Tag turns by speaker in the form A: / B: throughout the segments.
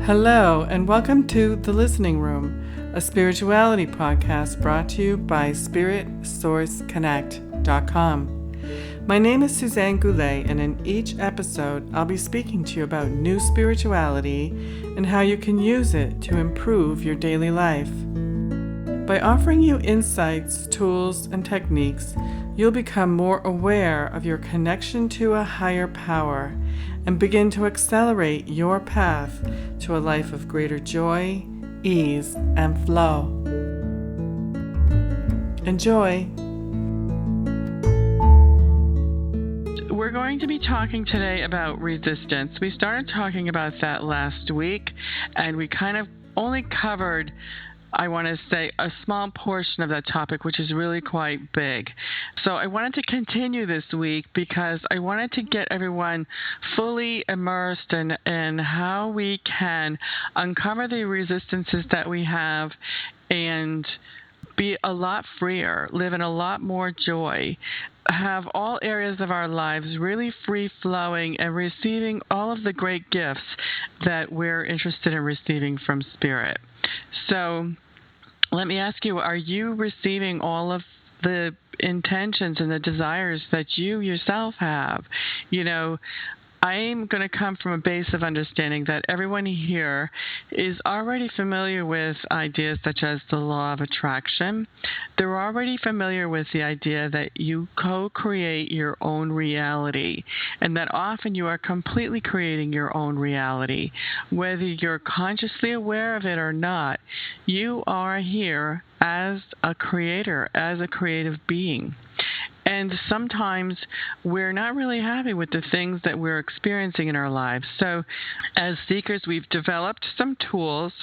A: Hello, and welcome to The Listening Room, a spirituality podcast brought to you by SpiritSourceConnect.com. My name is Suzanne Goulet, and in each episode, I'll be speaking to you about new spirituality and how you can use it to improve your daily life. By offering you insights, tools, and techniques, you'll become more aware of your connection to a higher power and begin to accelerate your path to a life of greater joy, ease, and flow. Enjoy. We're going to be talking today about resistance. We started talking about that last week, and we kind of only covered, I want to say, a small portion of that topic, which is really quite big. So I wanted to continue this week because I wanted to get everyone fully immersed in how we can uncover the resistances that we have and be a lot freer, live in a lot more joy, have all areas of our lives really free-flowing and receiving all of the great gifts that we're interested in receiving from Spirit. So let me ask you, are you receiving all of the intentions and the desires that you yourself have? You know, I'm going to come from a base of understanding that everyone here is already familiar with ideas such as the law of attraction. They're already familiar with the idea that you co-create your own reality, and that often you are completely creating your own reality. Whether you're consciously aware of it or not, you are here as a creator, as a creative being. And sometimes we're not really happy with the things that we're experiencing in our lives. So as seekers, we've developed some tools.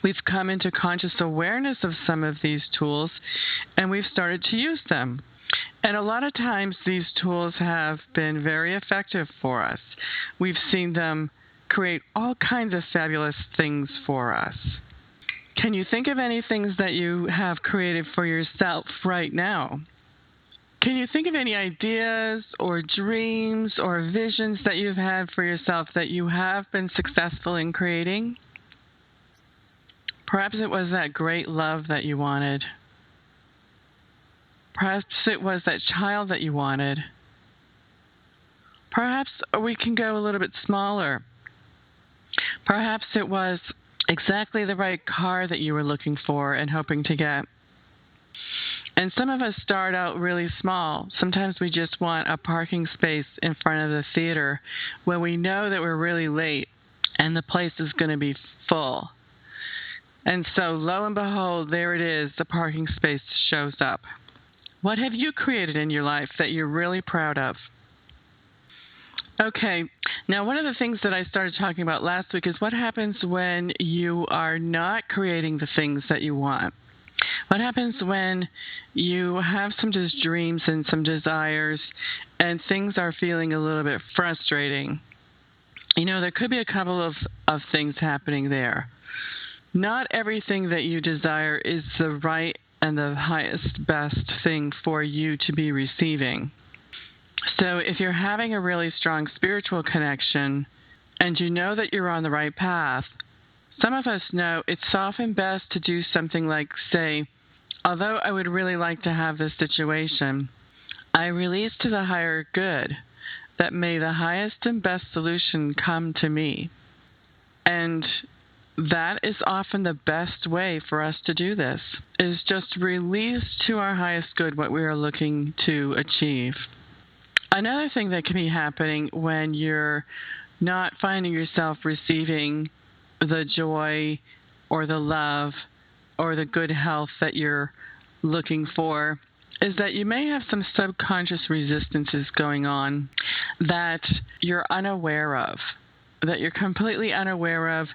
A: We've come into conscious awareness of some of these tools, and we've started to use them. And a lot of times these tools have been very effective for us. We've seen them create all kinds of fabulous things for us. Can you think of any things that you have created for yourself right now? Can you think of any ideas or dreams or visions that you've had for yourself that you have been successful in creating? Perhaps it was that great love that you wanted. Perhaps it was that child that you wanted. Perhaps we can go a little bit smaller. Perhaps it was exactly the right car that you were looking for and hoping to get. And some of us start out really small. Sometimes we just want a parking space in front of the theater when we know that we're really late and the place is going to be full. And so lo and behold, there it is, the parking space shows up. What have you created in your life that you're really proud of? Okay, now one of the things that I started talking about last week is what happens when you are not creating the things that you want. What happens when you have some just dreams and some desires and things are feeling a little bit frustrating? You know, there could be a couple of things happening there. Not everything that you desire is the right and the highest, best thing for you to be receiving. So if you're having a really strong spiritual connection and you know that you're on the right path, some of us know it's often best to do something like say, although I would really like to have this situation, I release to the higher good that may the highest and best solution come to me. And that is often the best way for us to do this, is just release to our highest good what we are looking to achieve. Another thing that can be happening when you're not finding yourself receiving the joy or the love or the good health that you're looking for is that you may have some subconscious resistances going on that you're unaware of, that you're completely unaware of.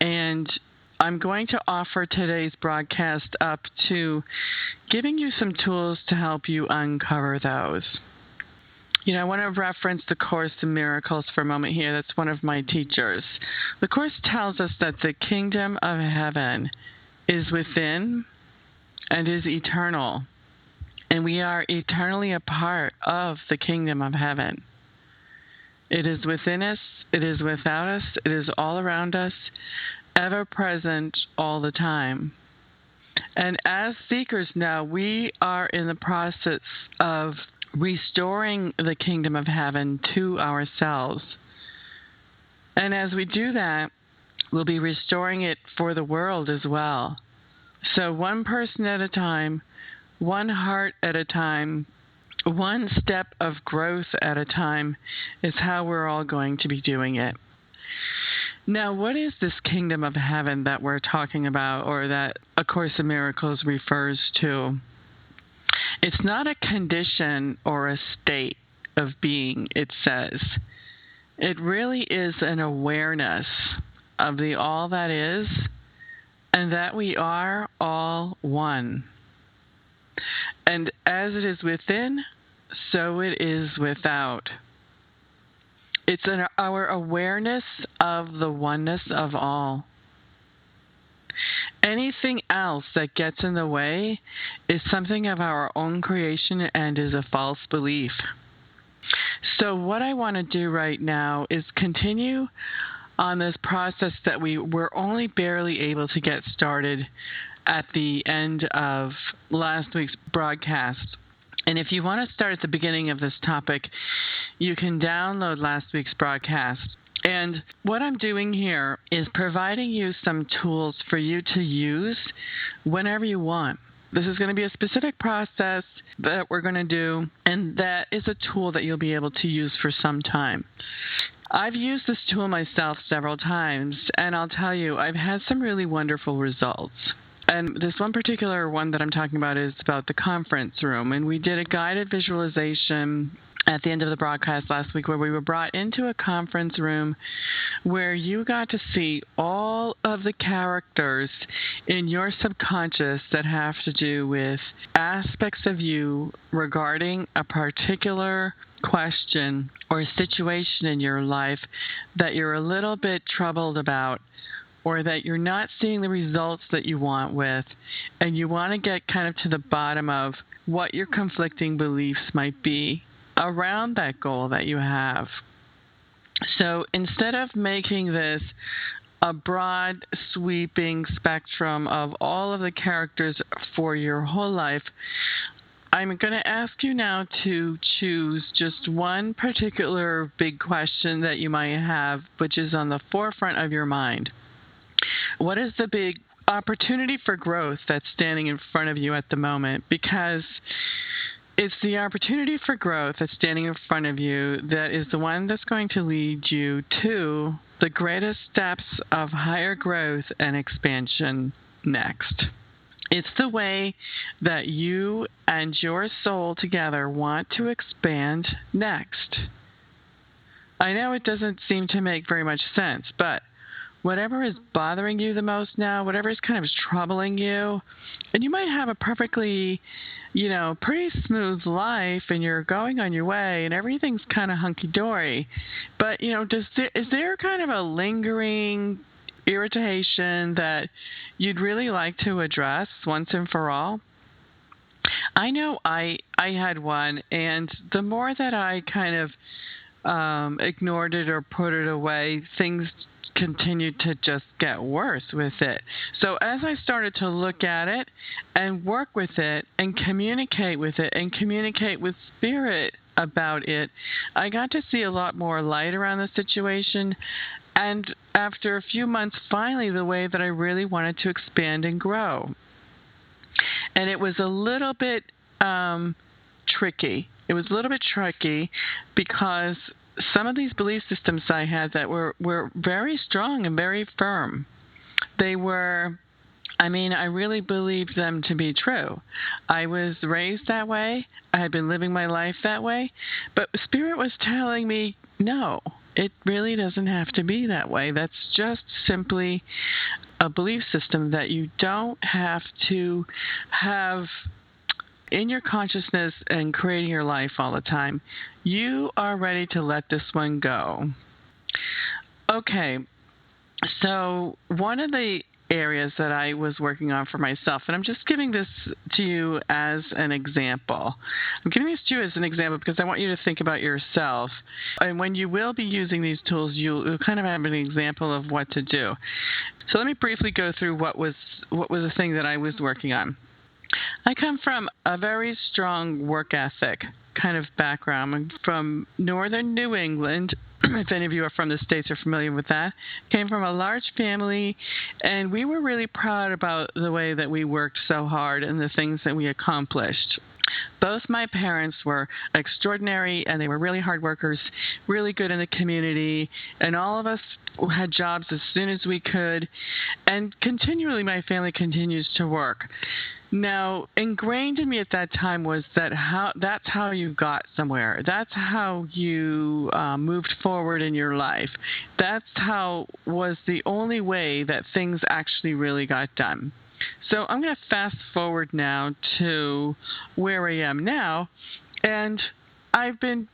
A: And I'm going to offer today's broadcast up to giving you some tools to help you uncover those. You know, I want to reference the Course in Miracles for a moment here. That's one of my teachers. The Course tells us that the kingdom of heaven is within and is eternal. And we are eternally a part of the kingdom of heaven. It is within us, it is without us, it is all around us, ever present all the time. And as seekers now, we are in the process of restoring the kingdom of heaven to ourselves. And as we do that, we'll be restoring it for the world as well. So one person at a time, one heart at a time, one step of growth at a time is how we're all going to be doing it. Now, what is this kingdom of heaven that we're talking about, or that A Course in Miracles refers to? It's not a condition or a state of being, it says. It really is an awareness of the all that is, and that we are all one. And as it is within, so it is without. It's our awareness of the oneness of all. Anything else that gets in the way is something of our own creation and is a false belief. So what I want to do right now is continue on this process that we were only barely able to get started at the end of last week's broadcast. And if you want to start at the beginning of this topic, you can download last week's broadcast. And what I'm doing here is providing you some tools for you to use whenever you want. This is going to be a specific process that we're going to do, and that is a tool that you'll be able to use for some time. I've used this tool myself several times, and I'll tell you, I've had some really wonderful results. And this one particular one that I'm talking about is about the conference room. And we did a guided visualization at the end of the broadcast last week where we were brought into a conference room where you got to see all of the characters in your subconscious that have to do with aspects of you regarding a particular question or situation in your life that you're a little bit troubled about, or that you're not seeing the results that you want with, and you want to get kind of to the bottom of what your conflicting beliefs might be around that goal that you have. So instead of making this a broad, sweeping spectrum of all of the characters for your whole life, I'm going to ask you now to choose just one particular big question that you might have, which is on the forefront of your mind. What is the big opportunity for growth that's standing in front of you at the moment? Because it's the opportunity for growth that's standing in front of you that is the one that's going to lead you to the greatest steps of higher growth and expansion next. It's the way that you and your soul together want to expand next. I know it doesn't seem to make very much sense, but whatever is bothering you the most now, whatever is kind of troubling you, and you might have a perfectly, pretty smooth life and you're going on your way and everything's kind of hunky-dory, but, is there kind of a lingering irritation that you'd really like to address once and for all? I know I had one, and the more that I kind of ignored it or put it away, things continued to just get worse with it. So as I started to look at it and work with it and communicate with it and communicate with spirit about it, I got to see a lot more light around the situation. And after a few months, finally, the way that I really wanted to expand and grow. And it was a little bit tricky. It was a little bit tricky because some of these belief systems I had that were very strong and very firm. They were, I really believed them to be true. I was raised that way. I had been living my life that way. But Spirit was telling me, no, it really doesn't have to be that way. That's just simply a belief system that you don't have to have in your consciousness and creating your life all the time. You are ready to let this one go. Okay, so one of the areas that I was working on for myself. And I'm just giving this to you as an example. I'm giving this to you as an example because I want you to think about yourself. And when you will be using these tools, you'll kind of have an example of what to do. So let me briefly go through what was the thing that I was working on. I come from a very strong work ethic kind of background. I'm from northern New England. If any of you are from the States are familiar with that. Came from a large family, and we were really proud about the way that we worked so hard and the things that we accomplished. Both my parents were extraordinary, and they were really hard workers, really good in the community, and all of us had jobs as soon as we could, and continually my family continues to work. Now, ingrained in me at that time was that's how you got somewhere. That's how you moved forward in your life. That's how was the only way that things actually really got done. So I'm going to fast forward now to where I am now, and I've been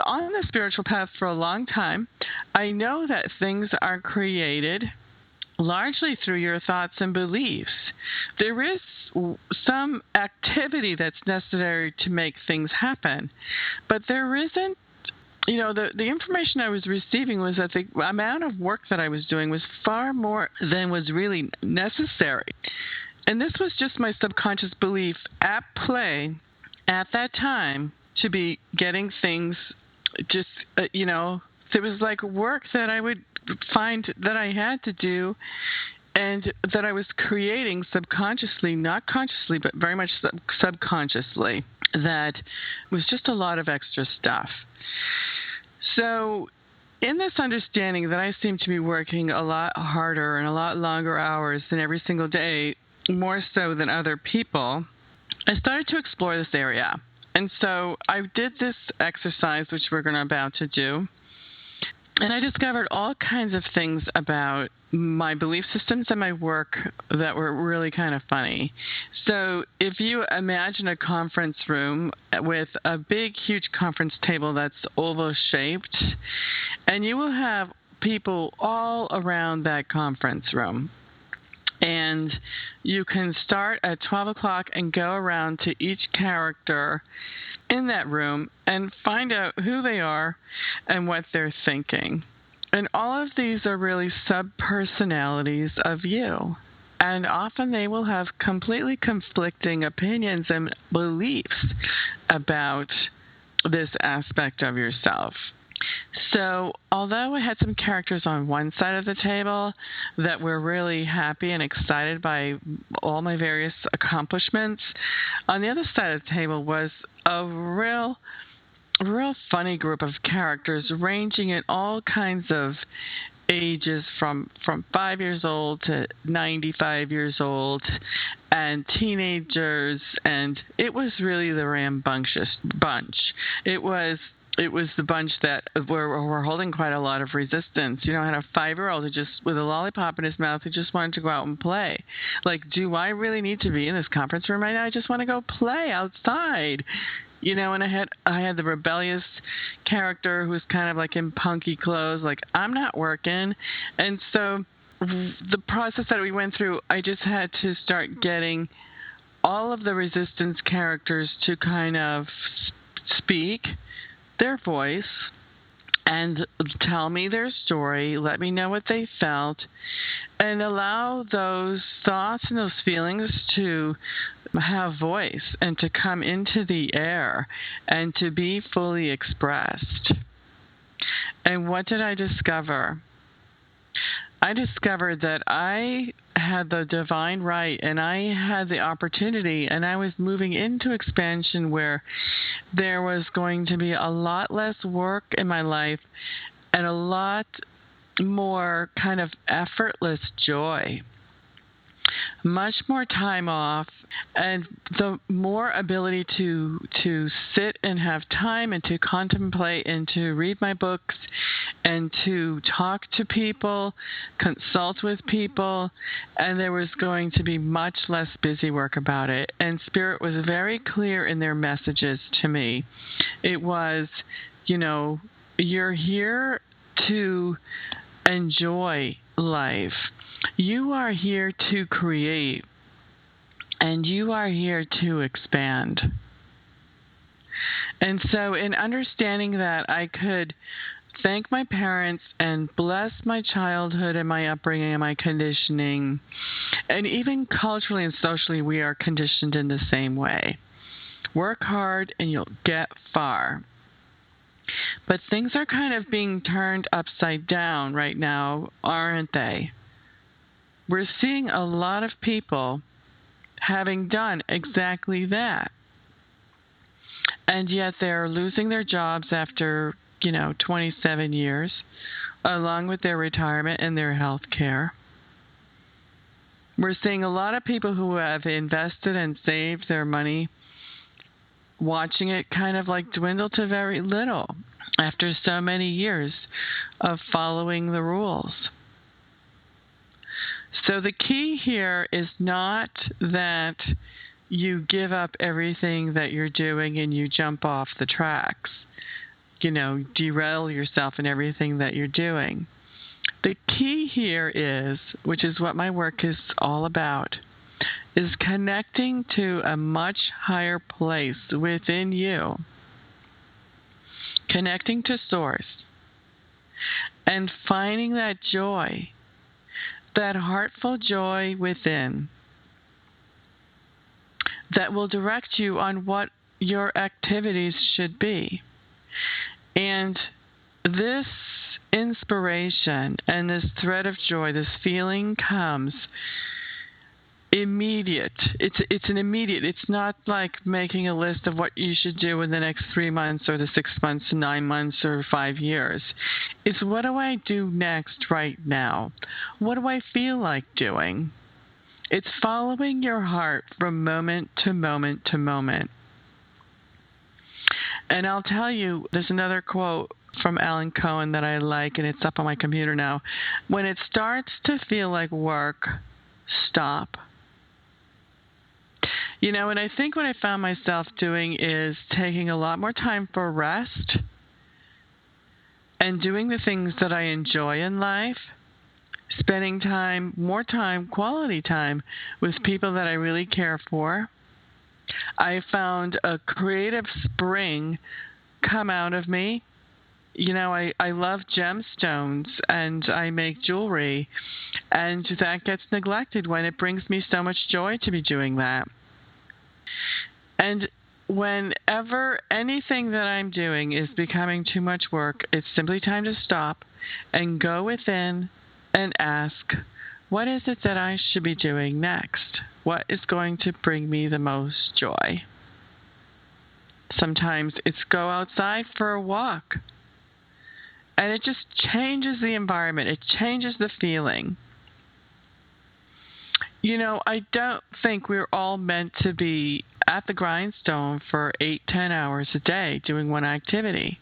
A: on the spiritual path for a long time. I know that things are created largely through your thoughts and beliefs. There is some activity that's necessary to make things happen, but there isn't. You know, the information I was receiving was that the amount of work that I was doing was far more than was really necessary. And this was just my subconscious belief at play at that time to be getting things just, there was like work that I would find that I had to do and that I was creating subconsciously, not consciously, but very much subconsciously, that was just a lot of extra stuff. So in this understanding that I seem to be working a lot harder and a lot longer hours than every single day, more so than other people, I started to explore this area. And so I did this exercise, which we're about to do, and I discovered all kinds of things about my belief systems and my work that were really kind of funny. So if you imagine a conference room with a big, huge conference table that's oval-shaped, and you will have people all around that conference room. And you can start at 12 o'clock and go around to each character in that room and find out who they are and what they're thinking. And all of these are really sub-personalities of you. And often they will have completely conflicting opinions and beliefs about this aspect of yourself. So although I had some characters on one side of the table that were really happy and excited by all my various accomplishments, on the other side of the table was a real funny group of characters ranging in all kinds of ages from 5 years old to 95 years old and teenagers, and it was really the rambunctious bunch. It was the bunch that were holding quite a lot of resistance. You know, I had a 5-year-old who just, with a lollipop in his mouth, who just wanted to go out and play. Like, do I really need to be in this conference room right now? I just want to go play outside. You know, and I had the rebellious character who was kind of like in punky clothes, like, I'm not working. And so the process that we went through, I just had to start getting all of the resistance characters to kind of speak their voice and tell me their story, let me know what they felt, and allow those thoughts and those feelings to have voice and to come into the air and to be fully expressed. And what did I discover? I discovered that I had the divine right and I had the opportunity, and I was moving into expansion where there was going to be a lot less work in my life and a lot more kind of effortless joy. Much more time off, and the more ability to sit and have time and to contemplate and to read my books and to talk to people, consult with people, and there was going to be much less busy work about it. And Spirit was very clear in their messages to me. It was, you know, you're here to enjoy life. You are here to create, and you are here to expand. And so in understanding that, I could thank my parents and bless my childhood and my upbringing and my conditioning. And even culturally and socially, we are conditioned in the same way. Work hard and you'll get far. But things are kind of being turned upside down right now, aren't they? We're seeing a lot of people having done exactly that. And yet they're losing their jobs after, 27 years, along with their retirement and their health care. We're seeing a lot of people who have invested and saved their money, watching it kind of like dwindle to very little after so many years of following the rules. So the key here is not that you give up everything that you're doing and you jump off the tracks, derail yourself in everything that you're doing. The key here is, which is what my work is all about, is connecting to a much higher place within you, connecting to Source, and finding that joy, that heartful joy within, that will direct you on what your activities should be. And this inspiration and this thread of joy, this feeling comes immediate. It's an immediate. It's not like making a list of what you should do in the next 3 months or the 6 months, 9 months, or 5 years. It's what do I do next right now? What do I feel like doing? It's following your heart from moment to moment to moment. And I'll tell you, there's another quote from Alan Cohen that I like, and it's up on my computer now. When it starts to feel like work, stop. And I think what I found myself doing is taking a lot more time for rest and doing the things that I enjoy in life, spending more time, quality time, with people that I really care for. I found a creative spring come out of me. I love gemstones and I make jewelry, and that gets neglected when it brings me so much joy to be doing that. And whenever anything that I'm doing is becoming too much work, it's simply time to stop and go within and ask, what is it that I should be doing next? What is going to bring me the most joy? Sometimes it's go outside for a walk. And it just changes the environment. It changes the feeling. I don't think we're all meant to be at the grindstone for 8-10 hours a day doing one activity,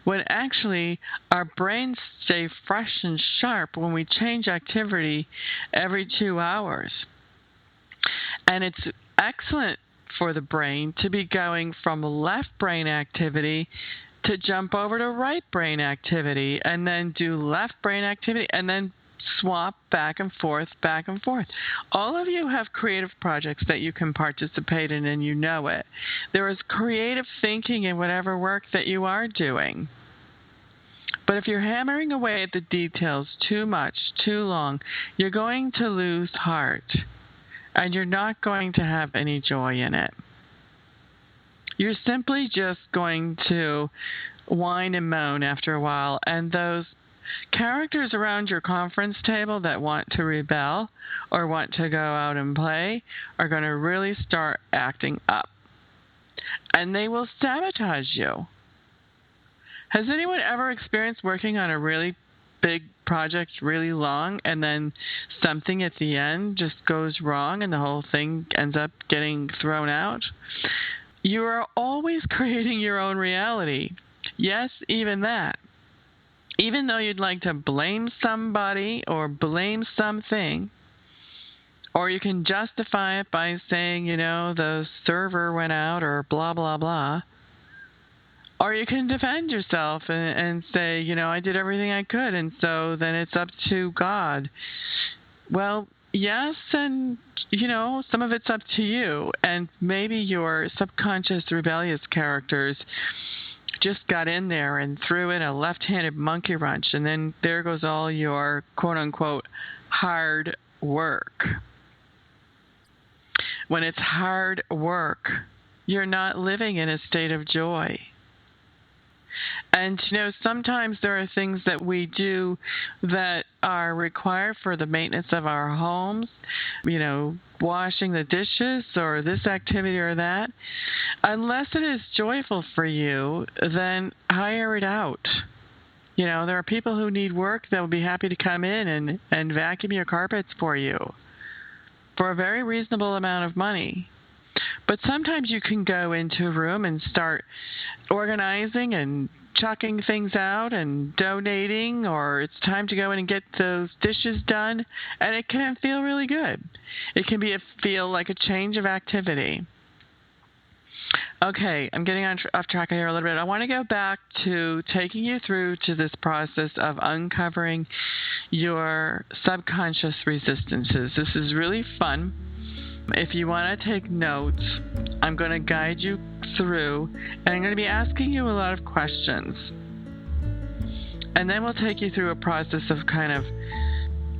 A: when actually our brains stay fresh and sharp when we change activity every 2 hours. And it's excellent for the brain to be going from left brain activity to jump over to right brain activity, and then do left brain activity, and then swap back and forth, back and forth. All of you have creative projects that you can participate in, and you know it. There is creative thinking in whatever work that you are doing. But if you're hammering away at the details too much, too long, you're going to lose heart, and you're not going to have any joy in it. You're simply just going to whine and moan after a while, and those characters around your conference table that want to rebel or want to go out and play are going to really start acting up, and they will sabotage you. Has anyone ever experienced working on a really big project really long, and then something at the end just goes wrong and the whole thing ends up getting thrown out? You are always creating your own reality. Yes, even that. Even though you'd like to blame somebody or blame something, or you can justify it by saying, the server went out or blah, blah, blah. Or you can defend yourself and say, I did everything I could, and so then it's up to God. Well, yes, and, some of it's up to you. And maybe your subconscious rebellious characters just got in there and threw in a left-handed monkey wrench, and then there goes all your quote-unquote hard work. When it's hard work, you're not living in a state of joy. And, sometimes there are things that we do that are required for the maintenance of our homes, washing the dishes or this activity or that. Unless it is joyful for you, then hire it out. There are people who need work that will be happy to come in and vacuum your carpets for you for a very reasonable amount of money. But sometimes you can go into a room and start organizing and chucking things out and donating, or it's time to go in and get those dishes done, and it can feel really good. It can feel like a change of activity. Okay, I'm getting off track here a little bit. I want to go back to taking you through to this process of uncovering your subconscious resistances. This is really fun. If you want to take notes, I'm going to guide you through, and I'm going to be asking you a lot of questions. And then we'll take you through a process of kind of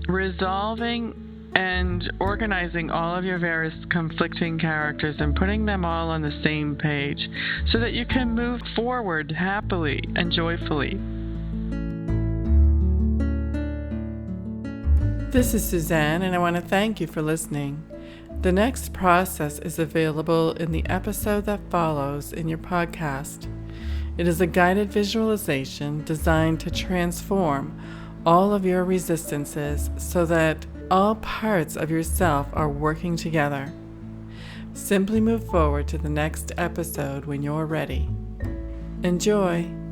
A: resolving and organizing all of your various conflicting characters and putting them all on the same page so that you can move forward happily and joyfully. This is Suzanne, and I want to thank you for listening. The next process is available in the episode that follows in your podcast. It is a guided visualization designed to transform all of your resistances so that all parts of yourself are working together. Simply move forward to the next episode when you're ready. Enjoy!